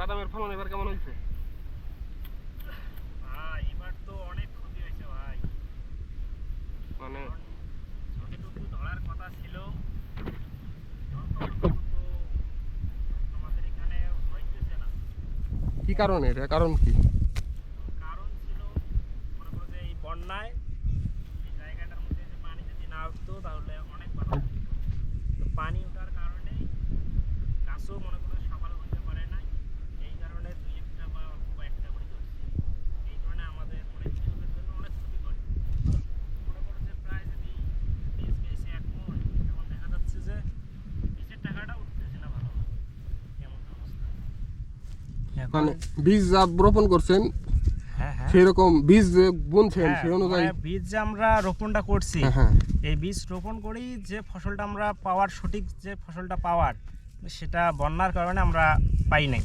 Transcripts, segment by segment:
বাদামের ফলন এবার কেমন হয়েছে? ভাই এবার তো অনেক ক্ষতি হয়েছে ভাই। মানে যতটুকু ধরার কথা ছিল ততটুকু তো আমাদের এখানে হইতেছে না। কি কারণে, এটা কারণ কি? কারণ ছিল মনে করো যে এই বন্যায় এই জায়গাটার মধ্যে যে পানি যদি না উঠতো তাহলে অনেক বাধা হতো। তো পানি ওঠার কারণে গাছও মনে করো সকাল হইতে পারে নাই। এই কারণে দুই একটা বা অল্প কয়েকটা করে ধরছে। এই কারণে আমাদের মানে কৃষকের জন্য অনেক ক্ষতি করে। মনে করো যে প্রায় যদি বীজ গেছে 1 মণ, এখন দেখা যাচ্ছে যে বীজের টাকাটা উঠতেছে না ভালো। কেমন অবস্থা মানে বীজ যা রোপণ করছেন হ্যাঁ হ্যাঁ সেরকম বীজ যে বুনছেন হ্যাঁ, সেই অনুযায়ী মানে বীজ যে আমরা রোপণটা করছি, হ্যাঁ হ্যাঁ এই বীজ রোপণ করেই যে ফসলটা আমরা পাওয়ার, সঠিক যে ফসলটা পাওয়ার, সেটা বন্যার কারণে আমরা পাই নাই।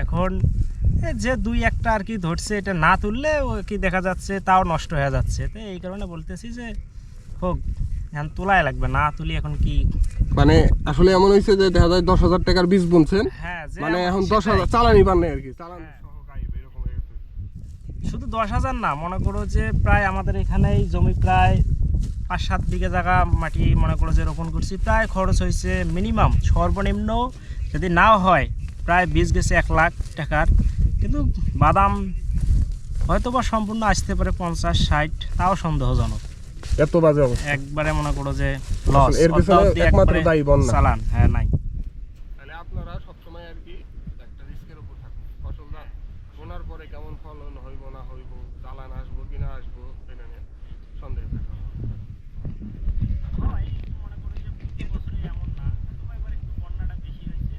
এখন যে দুই একটা আর কি ধরছে, এটা না তুললে ও কি দেখা যাচ্ছে তাও নষ্ট হয়ে যাচ্ছে। তো এই কারণে বলতেছি যে হোক, এখন তোলাই লাগবে, না তুলি এখন কি। মানে আসলে এমন হয়েছে যে দেখা যায় 10,000 টাকার বীজ বুনছেন, হ্যাঁ, যে মানে আমার এখন সেটাই। 10,000 চালানি পান নাই আর কি, চালান হ্যাঁ। সহ গাইব এরকম হয়ে গেছে। শুধু 10,000 না, মনে করো যে প্রায় আমাদের এখানেই জমি প্রায় 5-7 বিঘা জায়গা মাটি মনে করো যে রোপণ করছি, প্রায় খরচ হয়েছে মিনিমাম সর্বনিম্ন যদি নাও হয় প্রায় বীজ গেছে 1 লাখ টাকার। কিন্তু বাদাম হয়তো বা সম্পূর্ণ আসতে পারে 50-60, তাও সন্দেহজনক। এত বাজে অবস্থা। একবারে মনে করো যে লস, এর পিছনে একমাত্র দায়ী বন্যা। চালান হ্যাঁ নাই। তাহলে আপনারা সবসময় আর কি একটা রিস্কের উপর থাকুন। ফসল বোনার পরে কেমন ফলন হইব না হইব, চালান আসবো কিনা আসবো, এটা নিয়ে সন্দেহ থাকা। হয় মনে করো যে প্রতি বছরে এমন না, হয়তো বা এবার একটু বন্যাটা বেশি হয়েছে,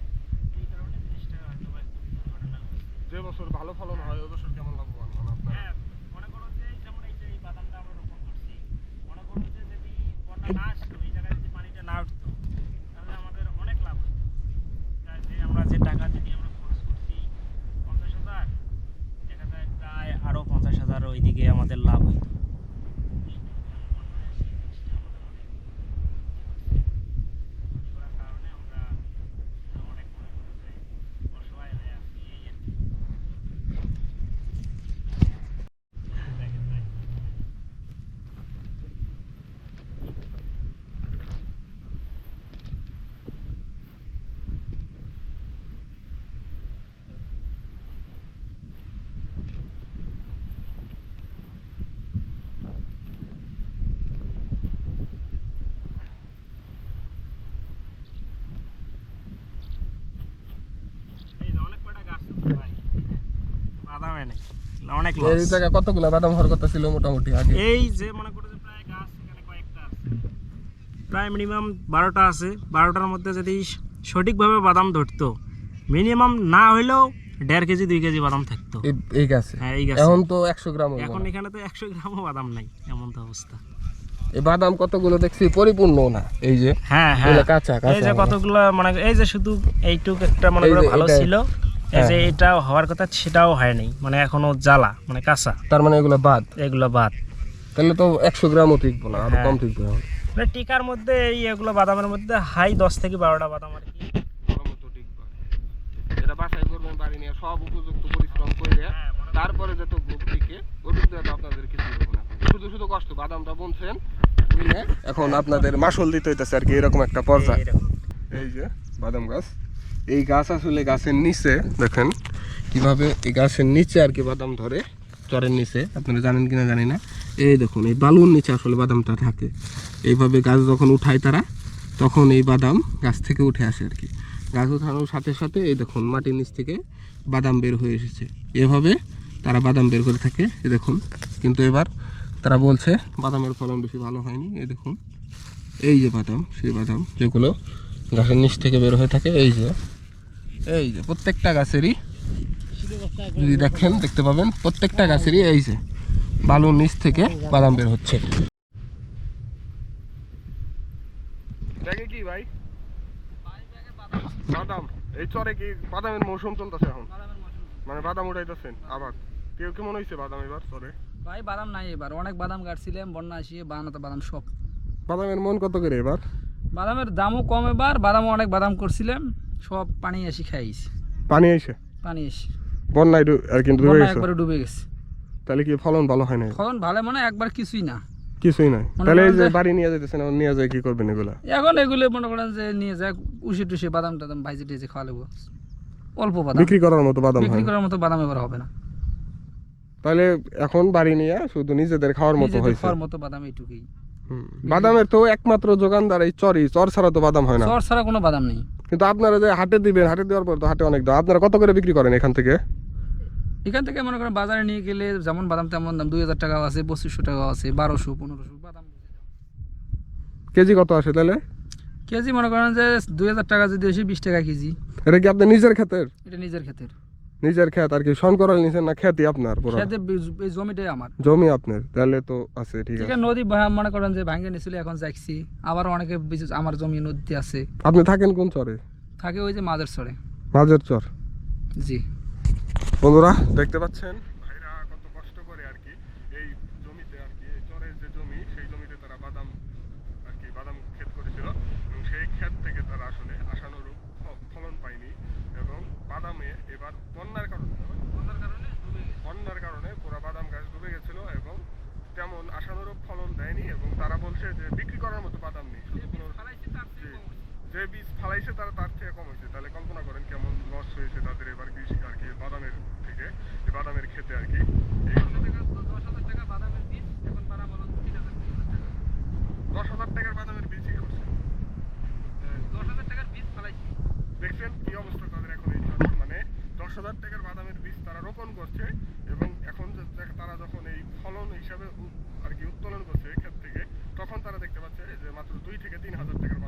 এই কারণে জিনিসটা হয়তো বা একটু দুর্ঘটনা হয়েছে। যে বছর ভালো ফলন হয় ওই বছর কেমন লাভবান হন আপনারা? হ্যাঁ, মনে করো যে যেমন এই যে এই বাদামটা আমরা রোপণ করছি, মনে করো যে যদি বন্যা না আসতো, এই জায়গায় যদি পানিটা না উঠতো, তাহলে আমাদের অনেক লাভ হতো। যে আমরা যে টাকা যদি আমরা খরচ করছি 50,000, দেখা যায় প্রায় আরো 50,000 ওইদিকে আমাদের লাভ হতো। করার কারণে আমরা অনেক মনে করো যে অসহায় হয়ে আছি এই আর কি। দেখেন ভাই, এই যে অনেক কয়টা গাছ আছে ভাই, বাদামে নেই, অনেক এই লস। জায়গায় কতগুলো বাদাম হওয়ার কথা ছিল মোটামুটি আগে? এই যে মনে করো যে প্রায় গাছ এখানে কয়েকটা আছে, প্রায় মিনিমাম 12টা আছে। 12টার মধ্যে যদি সঠিকভাবে বাদাম ধরতো, মিনিমাম না হইলেও 1.5 কেজি 2 কেজি বাদাম থাকতো। এই গাছে হ্যাঁ, এই গাছে এখন তো 100 গ্রাম হইব এখন না। এখানে তো 100 গ্রামও বাদাম নাই, এমন তো অবস্থা। এই বাদাম কতগুলো দেখছি পরিপূর্ণ না, এই যে হ্যাঁ হ্যাঁ, এগুলো কাঁচা এই যে কাঁচা। কতগুলো মানে এই যে শুধু এইটুক একটা মনে এই করো যে ভালো এটা- ছিল, এই যে এটা হওয়ার কথা সেটাও হয়নি, মানে এখনো জ্বালা, মানে কাঁচা, তার মানে এগুলো বাদ, এগুলো বাদ। তাহলে তো 100 গ্রামও ঠিকবো না, আরো হ্যাঁ। কম ঠিকবে। মানে টিকার মধ্যে এই এগুলো বাদামের মধ্যে হাই 10 থেকে 12টা বাদাম আর কি। এটা বাছাই করবেন বাড়ি নিয়ে, সব উপযুক্ত পরিশ্রম করে তারপরে যত ভোগ থেকে ওটুক দিয়ে আপনাদের কিছু হবে না। শুধু শুধু কষ্ট, বাদামটা বুনছেন বুনে এখন আপনাদের মাসল দিতে হইতেছে আর কি, এরকম একটা পর্যায়ে। এইরকম। এই যে বাদাম গাছ, এই গাছ আসলে গাছের নিচে দেখেন কিভাবে এই গাছের নিচে আর কি বাদাম ধরে, চরের নিচে, আপনারা জানেন কিনা জানি না। এই দেখুন এই বালুর নিচে আসলে বাদামটা থাকে। এইভাবে গাছ যখন উঠায় তারা, তখন এই বাদাম গাছ থেকে উঠে আসে আর কি। গাছ উঠানোর সাথে সাথে এই দেখুন মাটির নিচ থেকে বাদাম বের হয়ে এসেছে, এভাবে তারা বাদাম বের করে থাকে। এই দেখুন, কিন্তু এবার তারা বলছে বাদামের ফলন বেশি ভালো হয়নি। এই দেখুন এই যে বাদাম, সেই বাদাম যেগুলো গাছের নিচ থেকে বের হয়ে থাকে, এই যে প্রত্যেকটা গাছেরই যদি দেখেন দেখতে পাবেন, প্রত্যেকটা গাছেরই এই যে বালুর নিচ থেকে বাদাম বের হচ্ছে। দেখে কি ভাই বাদাম, এই চরে কি বাদামের মৌসুম চলতেছে এখন, মানে বাদাম উঠাইতেছেন আবার? কেউ কেমন হয়েছে বাদাম এবার চরে? ভাই বাদাম নাই এবার, অনেক বাদাম কাটছিলাম, বন্যা আসিয়ে বানাতে বাদাম সব। বাদামের মন কত করে এবার? বাদামের দামও কম এবার, বাদামও অনেক বাদাম করছিলাম, সব পানি আসি খাইছে। পানি আইছে? পানি এসে বন্যায় আর কিন্তু ডুবে বন্যা গেছে একবারে ডুবে গেছে। তাহলে কি ফলন ভালো হয় না? ফলন ভালো মানে একবার কিছুই না। কিছুই নাই। মনে তাহলে এই করেন যে যে- বাড়ি নিয়ে যেতেছেন, নিয়ে যায় কি করবেন এগুলা? এখন এগুলো মনে করেন যে নিয়ে যায় উষে টুষে বাদাম টাদাম ভাইজে টেজে খাওয়া লাগবো। অল্প বাদাম বিক্রি করার মতো বাদাম হয় বিক্রি না। করার মতো বাদাম এবার হবে না। তাহলে এখন বাড়ি নিয়ে শুধু নিজেদের খাওয়ার মতো নিজেদের হয়েছে। খাওয়ার মতো বাদাম এইটুকুই। বাদামের তো একমাত্র যোগানদার এই চর ছাড়া তো বাদাম হয় না। চর ছাড়া কোনো বাদাম নেই। কিন্তু আপনারা যে হাটে দিবেন, হাটে দেওয়ার পর তো হাটে অনেক দাম। আপনারা কত করে বিক্রি করেন এখান থেকে? এখান থেকে মনে করেন বাজারে নিয়ে গেলে যেমন বাদাম তেমন দাম, 2000 টাকাও আছে, 2500 টাকাও আছে, 1200 1500 বাদাম। কেজি কত আসে তাহলে? কেজি মনে করেন যে 2000 টাকা যদি আসে 20 টাকা কেজি। এটা কি আপনার নিজের ক্ষেতের? এটা নিজের ক্ষেতের। নিজের ক্ষেত আর কি শন করাল নিছেন না খেতই আপনার পুরো? খেতে এই জমিটাই আমার। জমি আপনার, তাহলে তো আছে ঠিক ঠিক আছে। আছে, নদী মনে করেন যে ভাঙে নিছিল, এখন যাইছি আবার অনেকে আমার জমি নদীতে আছে। আপনি থাকেন কোন চরে? থাকে ওই যে মাঝের চরে। মাঝের চর। জি বন্ধুরা দেখতে পাচ্ছেন ভাইরা কত কষ্ট করে আর কি এই জমিতে আর কি, এই চরের যে জমি সেই জমিতে তারা বাদাম আর কি বাদাম ক্ষেত করেছিল এবং সেই ক্ষেত থেকে তারা আসলে আশানুরূপ ফলন পায়নি এবং বাদামে এবার বন্যার কারণে পুরো বাদাম গাছ ডুবে গেছিল এবং তেমন আশানুরূপ ফলন দেয়নি এবং তারা বলছে যে বিক্রি করার মতো বাদাম নেই। যে বীজ ফালাইছে তারা তার থেকে কম হয়েছে। তাহলে কল্পনা করেন কেমন লস হয়েছে তাদের এবার কৃষি আর কি বাদামের থেকে, এই বাদামের ক্ষেতে আর কি। 10,000 টাকা বাদামের বীজ, এখন তারা বলেন 10,000 টাকার বাদামের বীজই করছে। 10,000 টাকার বীজ ফালাইছি। দেখছেন কি অবস্থা তাদের এখন এই চরে? মানে 10,000 টাকার বাদামের বীজ তারা রোপণ করছে এবং এখন তারা যখন এই ফলন হিসাবে আর কি উত্তোলন করছে ক্ষেত থেকে, তখন তারা দেখতে পাচ্ছে যে মাত্র 2 থেকে 3 হাজার টাকার